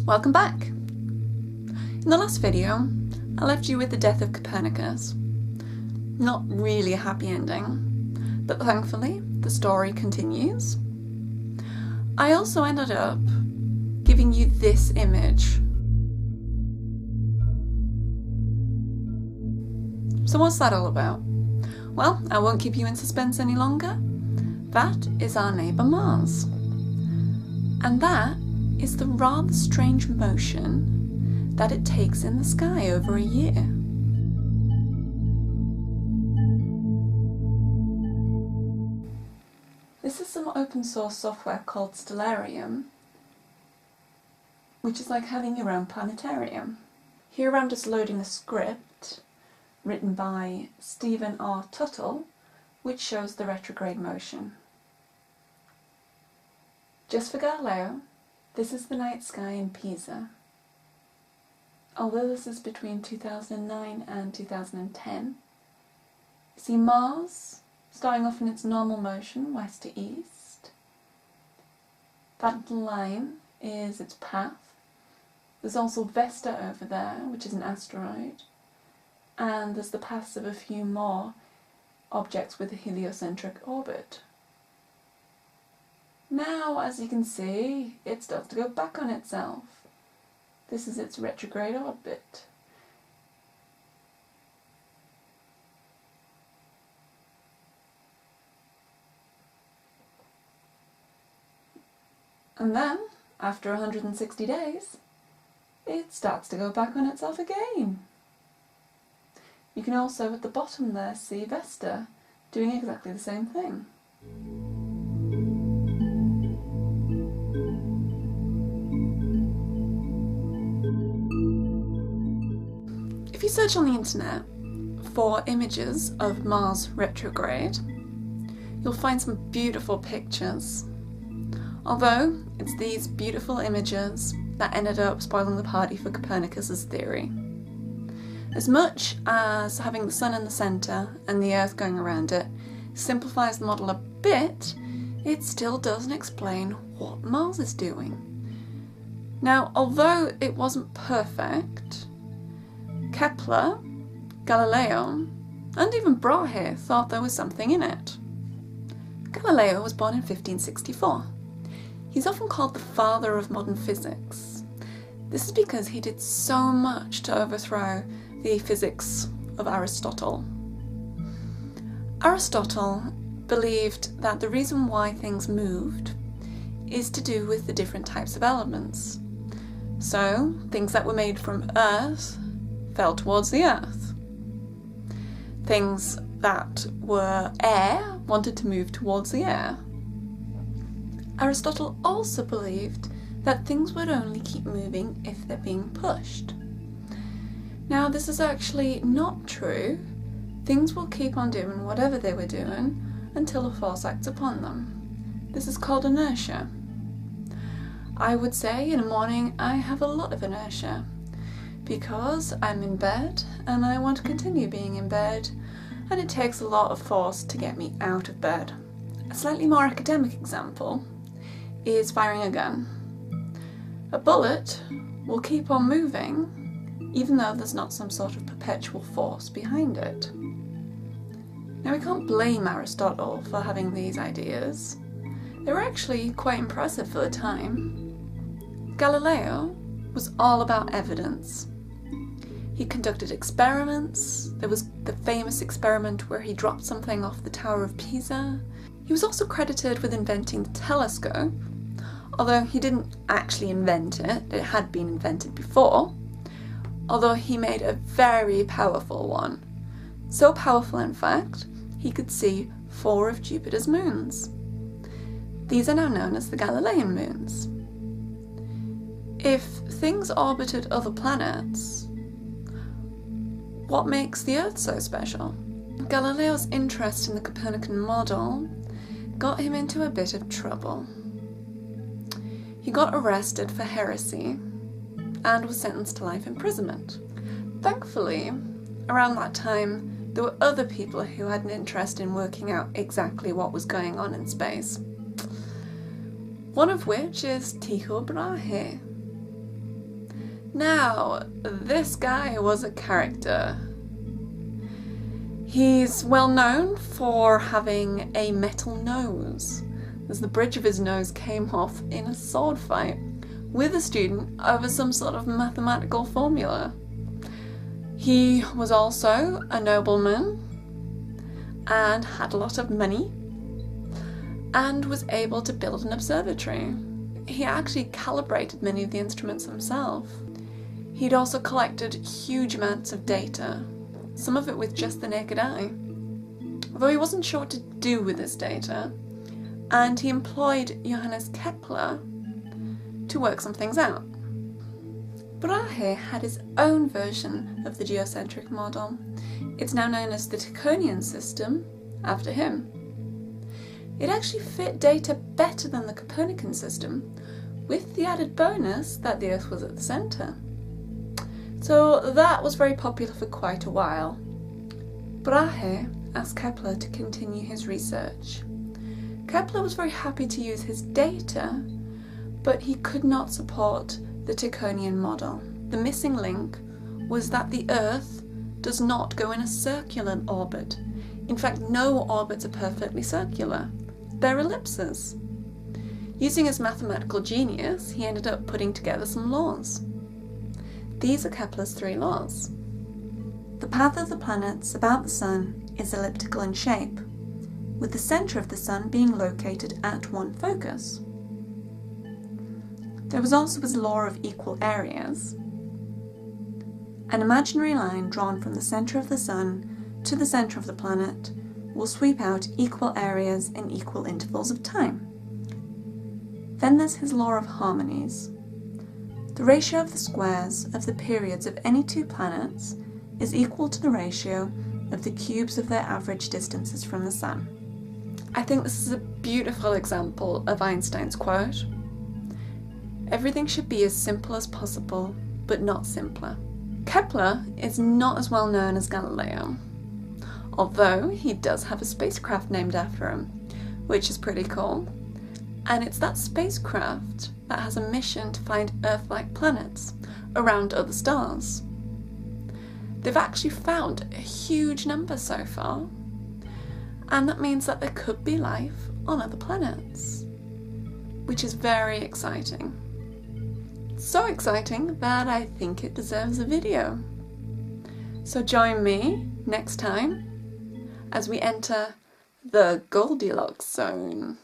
Welcome back! In the last video, I left you with the death of Copernicus. Not really a happy ending, but thankfully the story continues. I also ended up giving you this image. So what's that all about? Well, I won't keep you in suspense any longer. That is our neighbour Mars. And that is the rather strange motion that it takes in the sky over a year. This is some open source software called Stellarium, which is like having your own planetarium. Here I'm just loading a script written by Stephen R. Tuttle, which shows the retrograde motion. Just for Galileo, this is the night sky in Pisa. Although this is between 2009 and 2010, you see Mars starting off in its normal motion, west to east. That line is its path. There's also Vesta over there, which is an asteroid. And there's the paths of a few more objects with a heliocentric orbit. Now, as you can see, it starts to go back on itself. This is its retrograde orbit. And then, after 160 days, it starts to go back on itself again. You can also, at the bottom there, see Vesta doing exactly the same thing. If you search on the internet for images of Mars retrograde, you'll find some beautiful pictures. Although, it's these beautiful images that ended up spoiling the party for Copernicus's theory. As much as having the Sun in the centre and the Earth going around it simplifies the model a bit, it still doesn't explain what Mars is doing. Now, although it wasn't perfect, Kepler, Galileo, and even Brahe thought there was something in it. Galileo was born in 1564. He's often called the father of modern physics. This is because he did so much to overthrow the physics of Aristotle. Aristotle believed that the reason why things moved is to do with the different types of elements. So, things that were made from earth fell towards the earth. Things that were air wanted to move towards the air. Aristotle also believed that things would only keep moving if they're being pushed. Now, this is actually not true. Things will keep on doing whatever they were doing until a force acts upon them. This is called inertia. I would say in the morning I have a lot of inertia because I'm in bed and I want to continue being in bed, and it takes a lot of force to get me out of bed. A slightly more academic example is firing a gun. A bullet will keep on moving even though there's not some sort of perpetual force behind it. Now, we can't blame Aristotle for having these ideas. They were actually quite impressive for the time. Galileo was all about evidence. He conducted experiments. There was the famous experiment where he dropped something off the Tower of Pisa. He was also credited with inventing the telescope, although he didn't actually invent it. It had been invented before. Although he made a very powerful one. So powerful, in fact, he could see 4 of Jupiter's moons. These are now known as the Galilean moons. If things orbited other planets, what makes the Earth so special? Galileo's interest in the Copernican model got him into a bit of trouble. He got arrested for heresy and was sentenced to life imprisonment. Thankfully, around that time, there were other people who had an interest in working out exactly what was going on in space. One of which is Tycho Brahe. Now, this guy was a character. He's well known for having a metal nose, as the bridge of his nose came off in a sword fight with a student over some sort of mathematical formula. He was also a nobleman and had a lot of money and was able to build an observatory. He actually calibrated many of the instruments himself. He'd also collected huge amounts of data, some of it with just the naked eye, although he wasn't sure what to do with this data, and he employed Johannes Kepler to work some things out. Brahe had his own version of the geocentric model. It's now known as the Tychonian system, after him. It actually fit data better than the Copernican system, with the added bonus that the Earth was at the centre. So that was very popular for quite a while. Brahe asked Kepler to continue his research. Kepler was very happy to use his data, but he could not support the Tychonian model. The missing link was that the Earth does not go in a circular orbit. In fact, no orbits are perfectly circular. They're ellipses. Using his mathematical genius, he ended up putting together some laws. These are Kepler's 3 laws. The path of the planets about the Sun is elliptical in shape, with the centre of the Sun being located at one focus. There was also his law of equal areas. An imaginary line drawn from the centre of the Sun to the centre of the planet will sweep out equal areas in equal intervals of time. Then there's his law of harmonies. The ratio of the squares of the periods of any 2 planets is equal to the ratio of the cubes of their average distances from the Sun. I think this is a beautiful example of Einstein's quote. Everything should be as simple as possible, but not simpler. Kepler is not as well known as Galileo, although he does have a spacecraft named after him, which is pretty cool. And it's that spacecraft that has a mission to find Earth-like planets around other stars. They've actually found a huge number so far, and that means that there could be life on other planets, which is very exciting. So exciting that I think it deserves a video. So join me next time as we enter the Goldilocks zone.